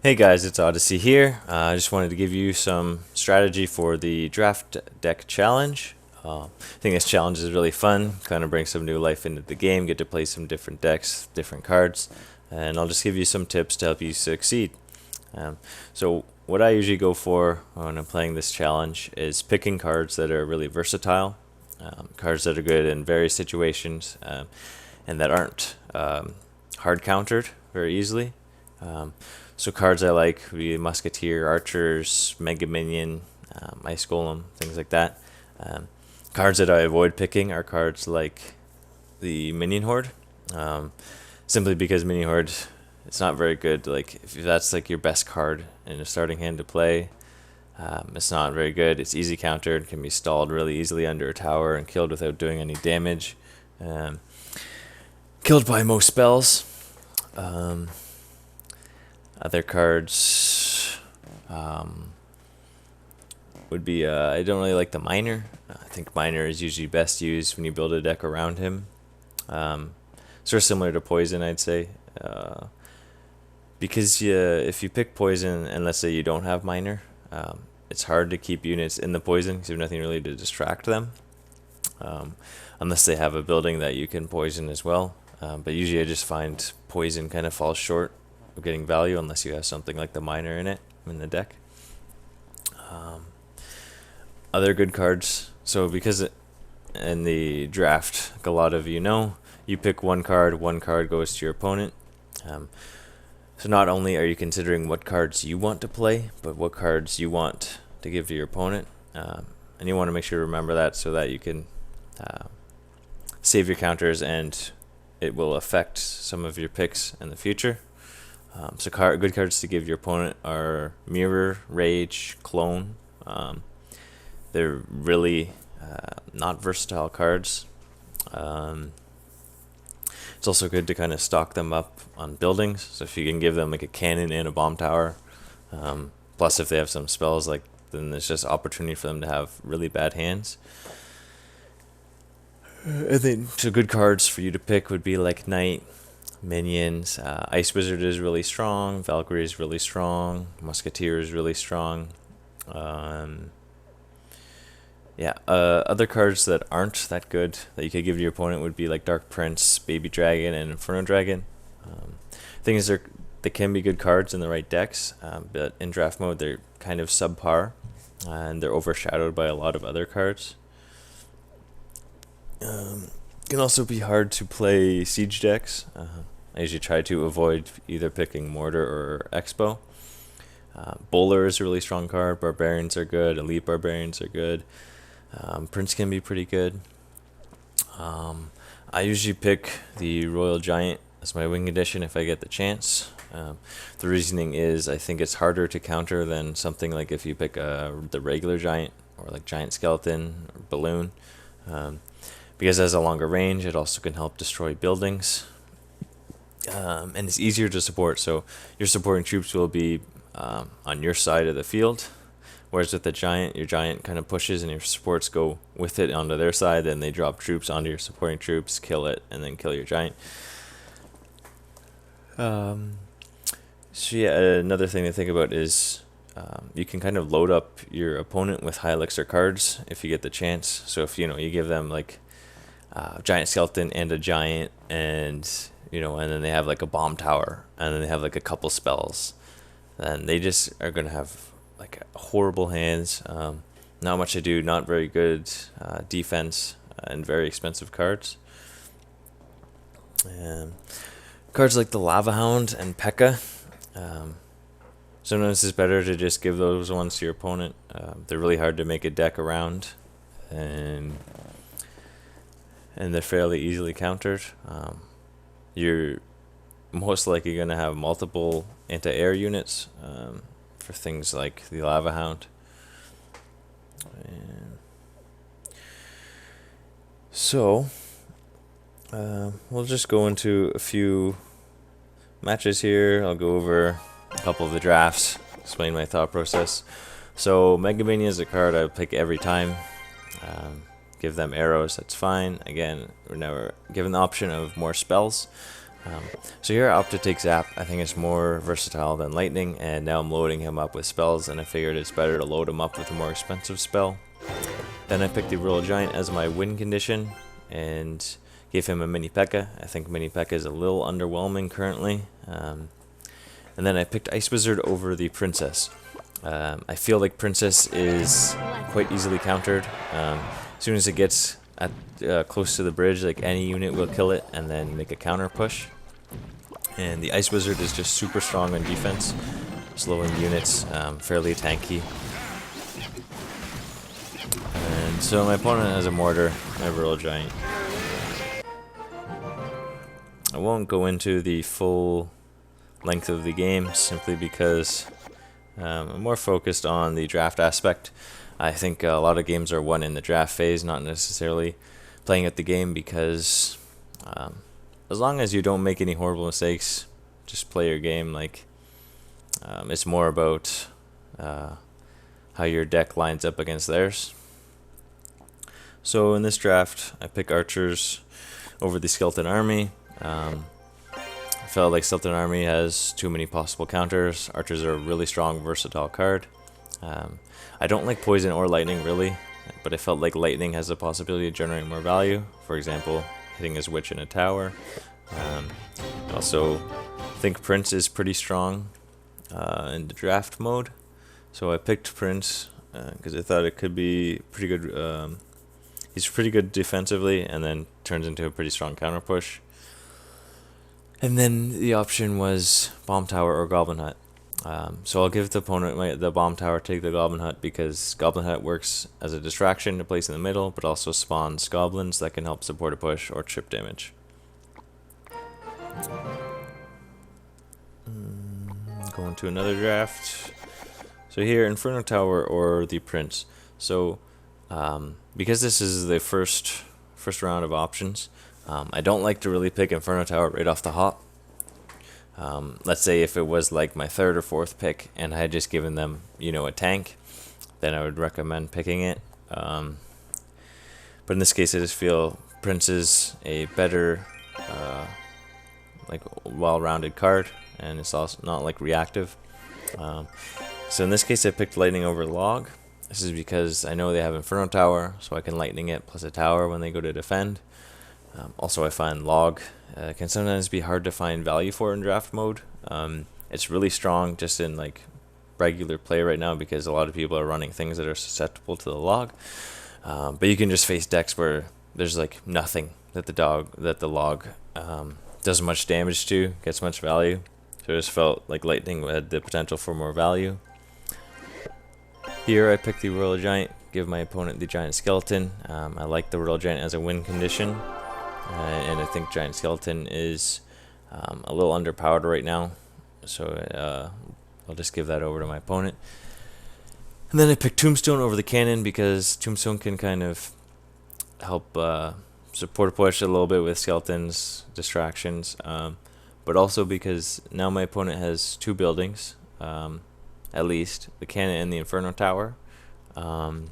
Hey guys, it's Odyssey here. I just wanted to give you some strategy for the draft deck challenge. I think this challenge is really fun, kind of brings some new life into the game, get to play some different decks, different cards, and I'll just give you some tips to help you succeed. So what I usually go for when I'm playing this challenge is picking cards that are really versatile, cards that are good in various situations, and that aren't hard countered very easily. So cards I like would be Musketeer, Archers, Mega Minion, Ice Golem, things like that. Cards that I avoid picking are cards like the Minion Horde, simply because Minion Horde, it's not very good. Like if that's like your best card in a starting hand to play, it's not very good. It's easy countered, can be stalled really easily under a tower and killed without doing any damage. Killed by most spells. Other cards would be, I don't really like the Miner. I think Miner is usually best used when you build a deck around him. Sort of similar to Poison, I'd say. Because if you pick Poison, and let's say you don't have Miner, it's hard to keep units in the Poison because you have nothing really to distract them. Unless they have a building that you can poison as well. But usually I just find Poison kind of falls short of getting value unless you have something like the Miner in the deck. Other good cards. So because in the draft, like a lot of you know, you pick one card goes to your opponent. So not only are you considering what cards you want to play, but what cards you want to give to your opponent. And you want to make sure to remember that so that you can save your counters and it will affect some of your picks in the future. So good cards to give your opponent are Mirror, Rage, Clone. They're really not versatile cards. It's also good to kind of stock them up on buildings. So if you can give them like a cannon and a bomb tower, plus if they have some spells, like then there's just opportunity for them to have really bad hands. I think so. Good cards for you to pick would be like Knight, Minions, Ice Wizard is really strong, Valkyrie is really strong, Musketeer is really strong. Other cards that aren't that good that you could give to your opponent would be like Dark Prince, Baby Dragon, and Inferno Dragon. Thing is, they can be good cards in the right decks, but in draft mode they're kind of subpar, and they're overshadowed by a lot of other cards. Can also be hard to play siege decks. I usually try to avoid either picking Mortar or Expo. Bowler is a really strong card. Barbarians are good. Elite Barbarians are good. Prince can be pretty good. I usually pick the Royal Giant as my wing edition if I get the chance. The reasoning is I think it's harder to counter than something like if you pick the regular Giant or like Giant Skeleton or Balloon. Because it has a longer range, it also can help destroy buildings. And it's easier to support, so your supporting troops will be on your side of the field. Whereas with the Giant, your Giant kind of pushes and your supports go with it onto their side, and they drop troops onto your supporting troops, kill it, and then kill your Giant. Another thing to think about is you can kind of load up your opponent with high elixir cards if you get the chance. So if you give them like Giant Skeleton and a Giant, and and then they have like a bomb tower, and then they have like a couple spells, then they just are gonna have like horrible hands. Not much to do, not very good defense, and very expensive cards. Cards like the Lava Hound and P.E.K.K.A. Sometimes it's better to just give those ones to your opponent. They're really hard to make a deck around, and they're fairly easily countered. You're most likely going to have multiple anti-air units for things like the Lava Hound. So, we'll just go into a few matches here. I'll go over a couple of the drafts, explain my thought process. So, Mega Mania is a card I pick every time. Give them arrows, that's fine. Again, we're never given the option of more spells. So here I opt to take Zap. I think it's more versatile than Lightning, and now I'm loading him up with spells, and I figured it's better to load him up with a more expensive spell. Then I picked the Royal Giant as my win condition, and gave him a Mini P.E.K.K.A. I think Mini P.E.K.K.A. is a little underwhelming currently. And then I picked Ice Wizard over the Princess. I feel like Princess is quite easily countered. As soon as it gets close to the bridge, like any unit will kill it and then make a counter push. And the Ice Wizard is just super strong on defense, slowing units, fairly tanky. And so my opponent has a Mortar, my Royal Giant. I won't go into the full length of the game simply because I'm more focused on the draft aspect. I think a lot of games are won in the draft phase, not necessarily playing at the game, because as long as you don't make any horrible mistakes, just play your game. Like it's more about how your deck lines up against theirs. So in this draft, I pick Archers over the Skeleton Army. I felt like Skeleton Army has too many possible counters. Archers are a really strong, versatile card. I don't like Poison or Lightning really, but I felt like Lightning has the possibility of generating more value. For example, hitting his Witch in a tower. I also think Prince is pretty strong in the draft mode, so I picked Prince because I thought it could be pretty good. He's pretty good defensively, and then turns into a pretty strong counter push. And then the option was Bomb Tower or Goblin Hut. So I'll give the opponent the Bomb Tower, take the Goblin Hut, because Goblin Hut works as a distraction to place in the middle, but also spawns goblins that can help support a push or trip damage. Going to another draft. So here, Inferno Tower or the Prince. So because this is the first round of options, I don't like to really pick Inferno Tower right off the hop. Let's say if it was like my third or fourth pick and I had just given them, a tank, then I would recommend picking it. But in this case, I just feel Prince is a better, well-rounded card, and it's also not like reactive. So in this case, I picked Lightning over Log. This is because I know they have Inferno Tower, so I can Lightning it plus a tower when they go to defend. Also, I find Log can sometimes be hard to find value for in draft mode. It's really strong just in like regular play right now because a lot of people are running things that are susceptible to the Log. But you can just face decks where there's like nothing that the Log does much damage to, gets much value. So I just felt like Lightning had the potential for more value. Here I picked the Royal Giant, give my opponent the Giant Skeleton. I like the Royal Giant as a win condition. And I think Giant Skeleton is a little underpowered right now, so I'll just give that over to my opponent. And then I picked Tombstone over the Cannon because Tombstone can kind of help support a push a little bit with Skeleton's distractions, but also because now my opponent has two buildings, at least, the Cannon and the Inferno Tower, and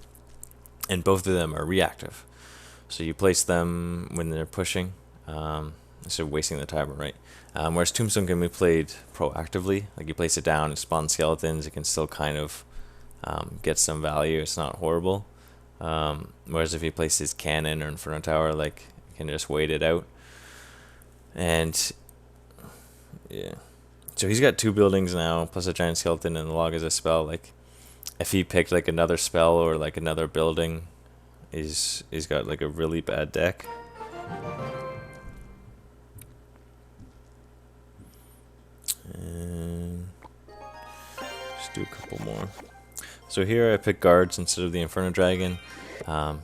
both of them are reactive. So you place them when they're pushing, instead of wasting the timer, right? Whereas Tombstone can be played proactively. Like you place it down, it spawns skeletons, it can still kind of get some value. It's not horrible. Whereas if you place his Cannon or Inferno Tower, like you can just wait it out. And yeah, so he's got two buildings now, plus a Giant Skeleton, and the Log as a spell. Like if he picked like another spell or like another building, he's got like a really bad deck. And just do a couple more. So here I pick guards instead of the Inferno Dragon.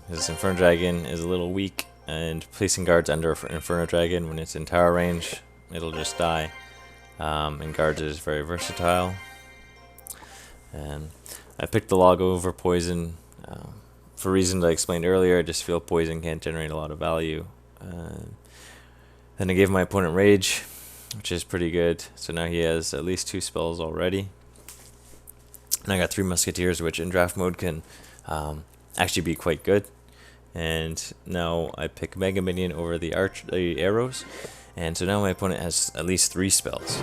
This Inferno Dragon is a little weak, and placing guards under Inferno Dragon when it's in tower range, it'll just die. And guards is very versatile. And I picked the Log over Poison. For reasons I explained earlier, I just feel Poison can't generate a lot of value. Then I gave my opponent Rage, which is pretty good. So now he has at least two spells already. And I got 3 Musketeers, which in draft mode can actually be quite good. And now I pick Mega Minion over the arrows. And so now my opponent has at least 3 spells.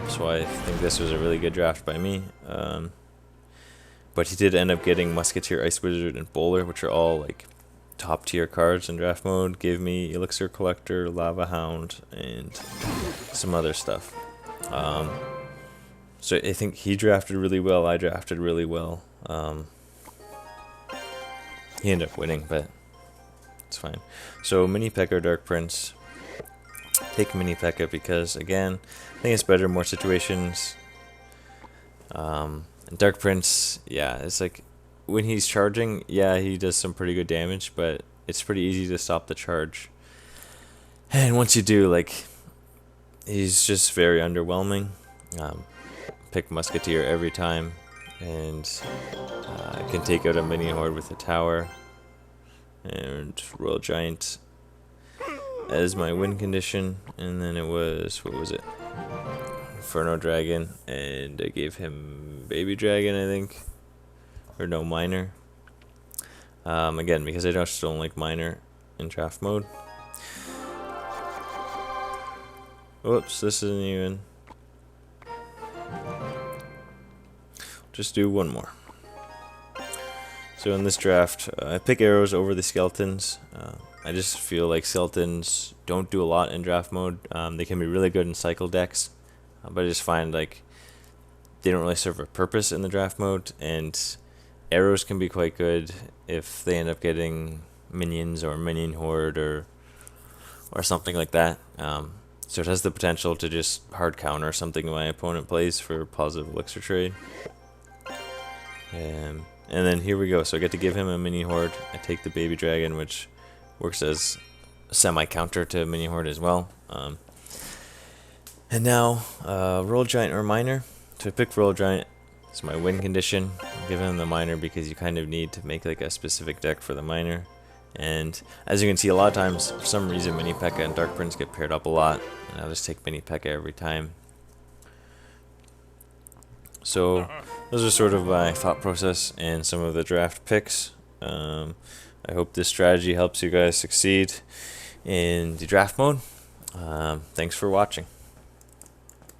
So I think this was a really good draft by me. But he did end up getting Musketeer, Ice Wizard, and Bowler, which are all like top tier cards in draft mode. Gave me Elixir Collector, Lava Hound, and some other stuff. So I think he drafted really well. I drafted really well. He ended up winning, but it's fine. So Mini P.E.K.K.A. or Dark Prince. Take Mini P.E.K.K.A. because, again, I think it's better in more situations. And Dark Prince, yeah, it's like when he's charging, yeah, he does some pretty good damage, but it's pretty easy to stop the charge. And once you do, like, he's just very underwhelming. Pick Musketeer every time, and I can take out a mini horde with a tower, and Royal Giant as my win condition, and then it was, what was it? Inferno Dragon, and I gave him Baby Dragon, I think, or no, Miner. Again, because I just don't like Miner in draft mode. Whoops, this isn't even. Just do one more. So in this draft, I pick arrows over the skeletons. I just feel like skeletons don't do a lot in draft mode. They can be really good in cycle decks, but I just find like they don't really serve a purpose in the draft mode. And arrows can be quite good if they end up getting minions or minion horde or something like that. So it has the potential to just hard counter something my opponent plays for positive elixir trade. And then here we go. So I get to give him a mini horde. I take the baby dragon, which works as a semi-counter to mini horde as well. And now, Royal Giant or Miner. So I pick Royal Giant. It's my win condition. I give him the Miner because you kind of need to make like a specific deck for the Miner. And as you can see, a lot of times, for some reason, Mini P.E.K.K.A. and Dark Prince get paired up a lot. And I'll just take Mini P.E.K.K.A. every time. So those are sort of my thought process and some of the draft picks. I hope this strategy helps you guys succeed in the draft mode. Thanks for watching.